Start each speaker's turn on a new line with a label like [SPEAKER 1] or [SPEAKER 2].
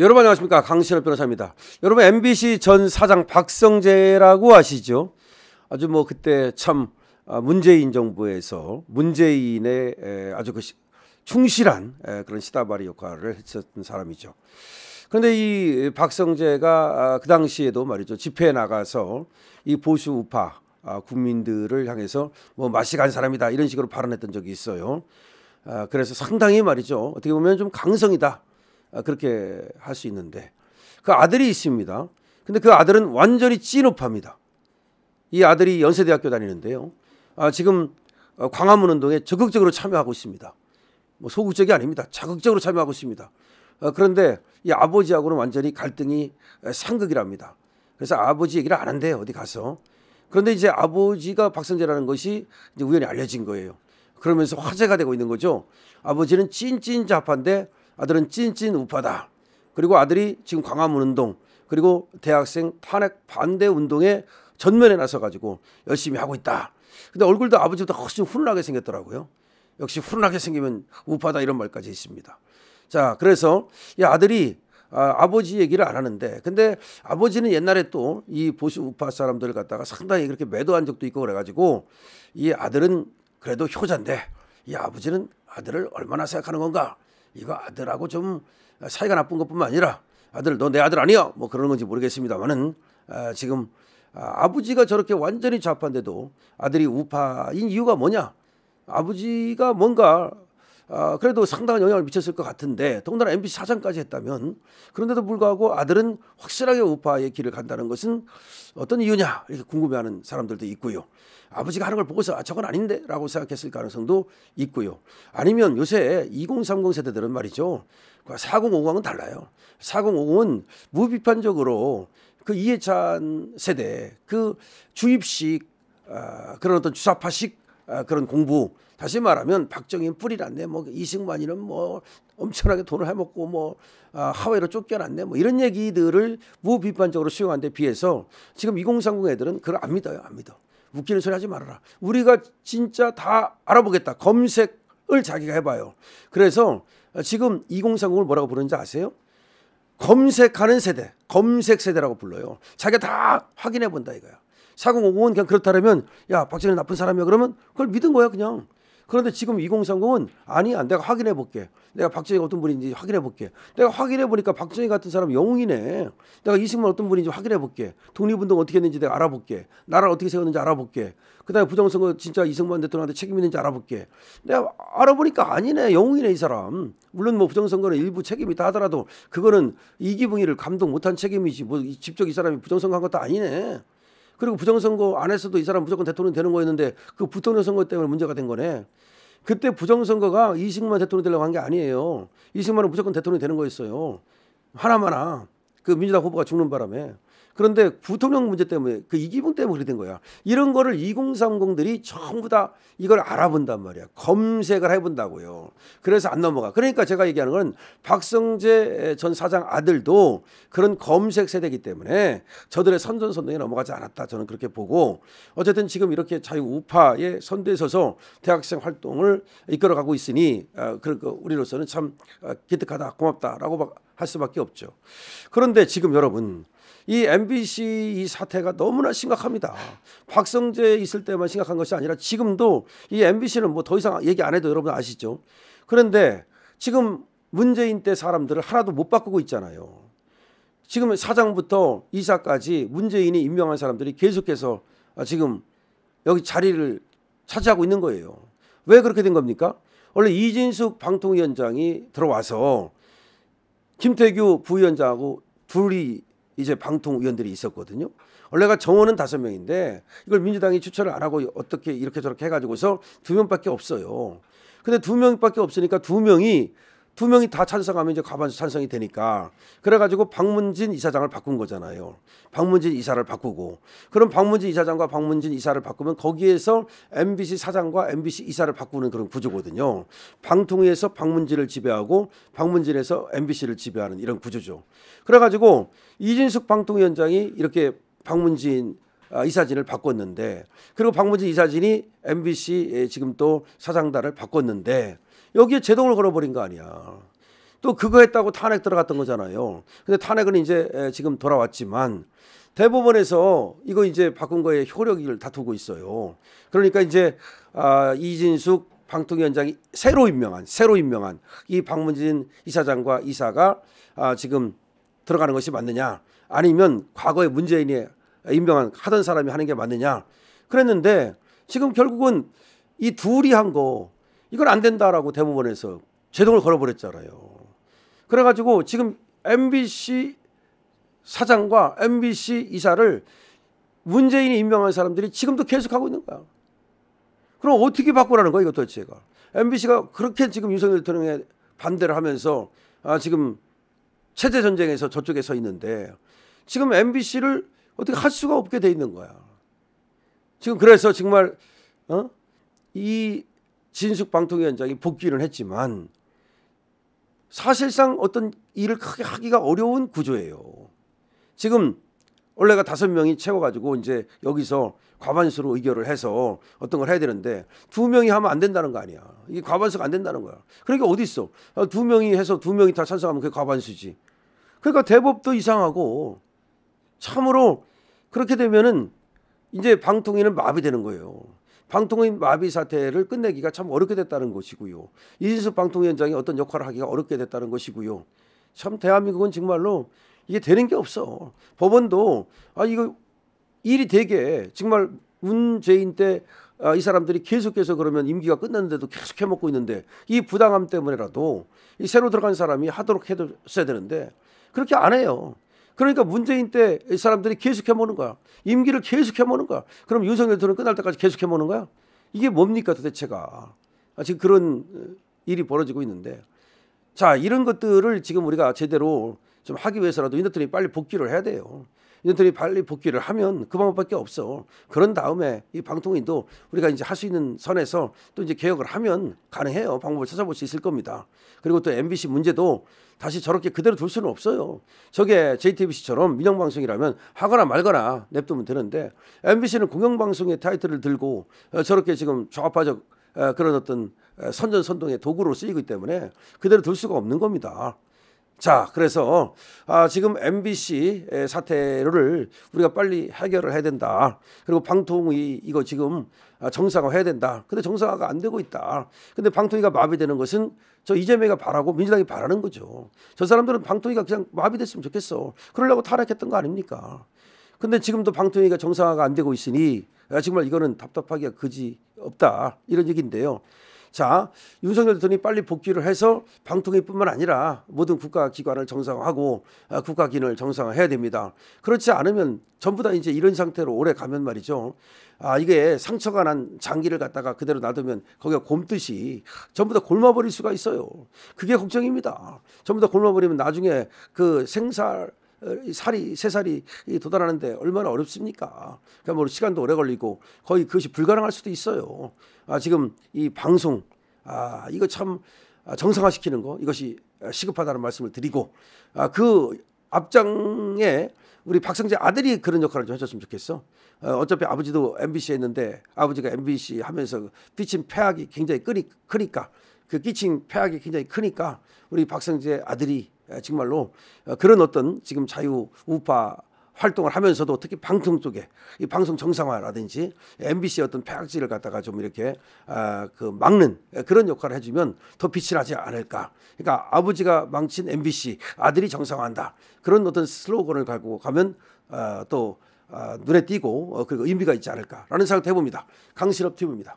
[SPEAKER 1] 여러분 안녕하십니까, 강신업 변호사입니다. 여러분 MBC 전 사장 박성재라고 아시죠? 아주 뭐 그때 참 문재인 정부에서 문재인의 아주 그 충실한 그런 시다바리 역할을 했었던 사람이죠. 그런데 이 박성재가 그 당시에도 말이죠, 집회에 나가서 이 보수 우파 국민들을 향해서 뭐 맛이 간 사람이다 이런 식으로 발언했던 적이 있어요. 그래서 상당히 말이죠, 어떻게 보면 좀 강성이다 그렇게 할 수 있는데, 그 아들이 있습니다. 근데 그 아들은 완전히 찐 우파입니다. 이 아들이 연세대학교 다니는데요, 지금 광화문 운동에 적극적으로 참여하고 있습니다. 뭐 소극적이 아닙니다. 자극적으로 참여하고 있습니다. 그런데 이 아버지하고는 완전히 갈등이 상극이랍니다. 그래서 아버지 얘기를 안 한대요, 어디 가서. 그런데 이제 아버지가 박성재라는 것이 이제 우연히 알려진 거예요. 그러면서 화제가 되고 있는 거죠. 아버지는 찐찐 좌파인데 아들은 찐찐 우파다. 그리고 아들이 지금 광화문 운동 그리고 대학생 탄핵 반대 운동에 전면에 나서 가지고 열심히 하고 있다. 근데 얼굴도 아버지보다 훨씬 훈훈하게 생겼더라고요. 역시 훈훈하게 생기면 우파다 이런 말까지 있습니다. 자, 그래서 이 아들이 아버지 얘기를 안 하는데, 근데 아버지는 옛날에 또 이 보수 우파 사람들을 갖다가 상당히 그렇게 매도한 적도 있고 그래가지고 이 아들은 그래도 효자인데 이 아버지는 아들을 얼마나 생각하는 건가? 이거 아들하고 좀 사이가 나쁜 것뿐만 아니라 아들 너 내 아들 아니야? 뭐 그런 건지 모르겠습니다만은 지금 아버지가 저렇게 완전히 좌파인데도 아들이 우파인 이유가 뭐냐? 아버지가 뭔가 그래도 상당한 영향을 미쳤을 것 같은데, 더군다나 MBC 사장까지 했다면, 그런데도 불구하고 아들은 확실하게 우파의 길을 간다는 것은 어떤 이유냐 이렇게 궁금해하는 사람들도 있고요. 아버지가 하는 걸 보고서 저건 아닌데 라고 생각했을 가능성도 있고요. 아니면 요새 2030 세대들은 말이죠, 4050하고는 달라요. 4050은 무비판적으로 그 이해찬 세대 그 주입식 그런 어떤 주사파식 그런 공부, 다시 말하면 박정희 뿌리났네, 뭐 이승만이는 뭐 엄청나게 돈을 해먹고 뭐 하와이로 쫓겨났네, 뭐 이런 얘기들을 무비판적으로 수용한 데 비해서 지금 2030 애들은 그걸 안 믿어요. 안 믿어. 웃기는 소리 하지 말아라. 우리가 진짜 다 알아보겠다. 검색을 자기가 해봐요. 그래서 지금 2030을 뭐라고 부르는지 아세요? 검색하는 세대, 검색 세대라고 불러요. 자기가 다 확인해 본다 이거야. 4050은 그냥 그렇다면 야 박정희 나쁜 사람이야 그러면 그걸 믿은 거야 그냥. 그런데 지금 2030은 아니야, 내가 확인해 볼게. 내가 박정희가 어떤 분인지 확인해 볼게. 내가 확인해 보니까 박정희 같은 사람 영웅이네. 내가 이승만 어떤 분인지 확인해 볼게. 독립운동 어떻게 했는지 내가 알아볼게. 나라를 어떻게 세웠는지 알아볼게. 그다음에 부정선거 진짜 이승만 대통령한테 책임 있는지 알아볼게. 내가 알아보니까 아니네, 영웅이네 이 사람. 물론 뭐 부정선거는 일부 책임이 있다 하더라도 그거는 이기붕이를 감독 못한 책임이지 뭐 직접 이 사람이 부정선거 한 것도 아니네. 그리고 부정선거 안에서도 이 사람 무조건 대통령 되는 거였는데 그 부통령 선거 때문에 문제가 된 거네. 그때 부정선거가 이승만 대통령 되려고 한 게 아니에요. 이승만은 무조건 대통령이 되는 거였어요. 하나마나 그 민주당 후보가 죽는 바람에. 그런데 부통령 문제 때문에 그 이기붕 때문에 그렇게 된 거야. 이런 거를 2030들이 전부 다 이걸 알아본단 말이야. 검색을 해본다고요. 그래서 안 넘어가. 그러니까 제가 얘기하는 건 박성재 전 사장 아들도 그런 검색 세대이기 때문에 저들의 선전선동에 넘어가지 않았다, 저는 그렇게 보고, 어쨌든 지금 이렇게 자유우파의 선두에 서서 대학생 활동을 이끌어가고 있으니 우리로서는 참 기특하다, 고맙다라고 할 수밖에 없죠. 그런데 지금 여러분, 이 MBC 이 사태가 너무나 심각합니다. 박성재 있을 때만 심각한 것이 아니라 지금도 이 MBC는 뭐 더 이상 얘기 안 해도 여러분 아시죠. 그런데 지금 문재인 때 사람들을 하나도 못 바꾸고 있잖아요. 지금 사장부터 이사까지 문재인이 임명한 사람들이 계속해서 지금 여기 자리를 차지하고 있는 거예요. 왜 그렇게 된 겁니까? 원래 이진숙 방통위원장이 들어와서 김태규 부위원장하고 둘이 이제 방통위원들이 있었거든요. 원래가 정원은 5명인데 이걸 민주당이 추천을 안 하고 어떻게 이렇게 저렇게 해가지고서 2명밖에 없어요. 근데 2명밖에 없으니까 2명이 다 찬성하면 이제 과반수 찬성이 되니까, 그래가지고 박문진 이사장을 바꾼 거잖아요. 박문진 이사를 바꾸고, 그럼 박문진 이사장과 박문진 이사를 바꾸면 거기에서 MBC 사장과 MBC 이사를 바꾸는 그런 구조거든요. 방통위에서 박문진을 지배하고 박문진에서 MBC를 지배하는 이런 구조죠. 그래가지고 이진숙 방통위원장이 이렇게 박문진 이사진을 바꿨는데, 그리고 박문진 이사진이 MBC 지금 또 사장단을 바꿨는데 여기에 제동을 걸어버린 거 아니야. 또 그거 했다고 탄핵 들어갔던 거잖아요. 근데 탄핵은 이제 지금 돌아왔지만 대법원에서 이거 이제 바꾼 거에 효력을 다투고 있어요. 그러니까 이제 이진숙 방통위원장이 새로 임명한 이 박문진 이사장과 이사가 지금 들어가는 것이 맞느냐, 아니면 과거에 문재인이 임명한 하던 사람이 하는 게 맞느냐 그랬는데, 지금 결국은 이 둘이 한 거 이건 안 된다라고 대법원에서 제동을 걸어버렸잖아요. 그래가지고 지금 MBC 사장과 MBC 이사를 문재인이 임명한 사람들이 지금도 계속하고 있는 거야. 그럼 어떻게 바꾸라는 거야 이거 도대체가. MBC가 그렇게 지금 윤석열 대통령에 반대를 하면서 지금 체제 전쟁에서 저쪽에 서 있는데, 지금 MBC를 어떻게 할 수가 없게 돼 있는 거야. 지금 그래서 정말 이 진숙 방통위원장이 복귀를 했지만 사실상 어떤 일을 크게 하기가 어려운 구조예요. 지금 원래가 5명이 채워가지고 이제 여기서 과반수로 의결을 해서 어떤 걸 해야 되는데 2명이 하면 안 된다는 거 아니야. 이게 과반수가 안 된다는 거야. 그러니까 어디 있어? 2명이 해서 2명이 다 찬성하면 그게 과반수지. 그러니까 대법도 이상하고, 참으로 그렇게 되면은 이제 방통위는 마비되는 거예요. 방통위 마비 사태를 끝내기가 참 어렵게 됐다는 것이고요. 이진숙 방통위원장이 어떤 역할을 하기가 어렵게 됐다는 것이고요. 참 대한민국은 정말로 이게 되는 게 없어. 법원도 이거 일이 되게 정말 문재인 때 이 사람들이 계속해서 그러면 임기가 끝났는데도 계속 해먹고 있는데, 이 부당함 때문에라도 이 새로 들어간 사람이 하도록 해줬어야 되는데 그렇게 안 해요. 그러니까 문재인 때 이 사람들이 계속 해먹는 거야. 임기를 계속 해먹는 거야. 그럼 윤석열 대통령 끝날 때까지 계속 해먹는 거야? 이게 뭡니까 도대체가. 지금 그런 일이 벌어지고 있는데, 자, 이런 것들을 지금 우리가 제대로 좀 하기 위해서라도 인터넷이 빨리 복귀를 해야 돼요. 인터넷이 빨리 복귀를 하면 그 방법밖에 없어. 그런 다음에 이 방통위도 우리가 이제 할 수 있는 선에서 또 이제 개혁을 하면 가능해요. 방법을 찾아볼 수 있을 겁니다. 그리고 또 MBC 문제도 다시 저렇게 그대로 둘 수는 없어요. 저게 JTBC처럼 민영방송이라면 하거나 말거나 냅두면 되는데, MBC는 공영방송의 타이틀을 들고 저렇게 지금 좌파적 그런 어떤 선전선동의 도구로 쓰이기 때문에 그대로 둘 수가 없는 겁니다. 자, 그래서 지금 MBC 사태를 우리가 빨리 해결을 해야 된다. 그리고 방통위 이거 지금 정상화해야 된다. 근데 정상화가 안 되고 있다. 근데 방통위가 마비되는 것은 저 이재명이가 바라고 민주당이 바라는 거죠. 저 사람들은 방통위가 그냥 마비됐으면 좋겠어. 그러려고 타락했던 거 아닙니까? 근데 지금도 방통위가 정상화가 안 되고 있으니 정말 이거는 답답하기가 그지 없다. 이런 얘기인데요. 자, 윤석열 대통령이 빨리 복귀를 해서 방통위뿐만 아니라 모든 국가기관을 정상화하고 국가기능을 정상화해야 됩니다. 그렇지 않으면 전부 다 이제 이런 상태로 오래 가면 말이죠. 이게 상처가 난 장기를 갖다가 그대로 놔두면 거기가 곰듯이 전부 다 곪아버릴 수가 있어요. 그게 걱정입니다. 전부 다 곪아버리면 나중에 그 새살이 도달하는데 얼마나 어렵습니까? 그러니까 뭐 시간도 오래 걸리고 거의 그것이 불가능할 수도 있어요. 지금 이 방송 이거 참 정상화시키는 거 이것이 시급하다는 말씀을 드리고, 그 앞장에 우리 박성재 아들이 그런 역할을 좀 해줬으면 좋겠어. 어차피 아버지도 MBC 했는데 아버지가 MBC 하면서 끼친 폐악이 굉장히 크니까 그 끼친 폐악이 굉장히 크니까 우리 박성재 아들이 정말로 그런 어떤 지금 자유 우파 활동을 하면서도 특히 방송 쪽에 이 방송 정상화라든지 MBC의 어떤 폐악질을 갖다가 좀 이렇게 그 막는 그런 역할을 해주면 더 빛이 나지 않을까. 그러니까 아버지가 망친 MBC 아들이 정상화한다. 그런 어떤 슬로건을 갖고 가면 또 눈에 띄고 그리고 의미가 있지 않을까라는 생각도 해봅니다. 강신업 TV입니다.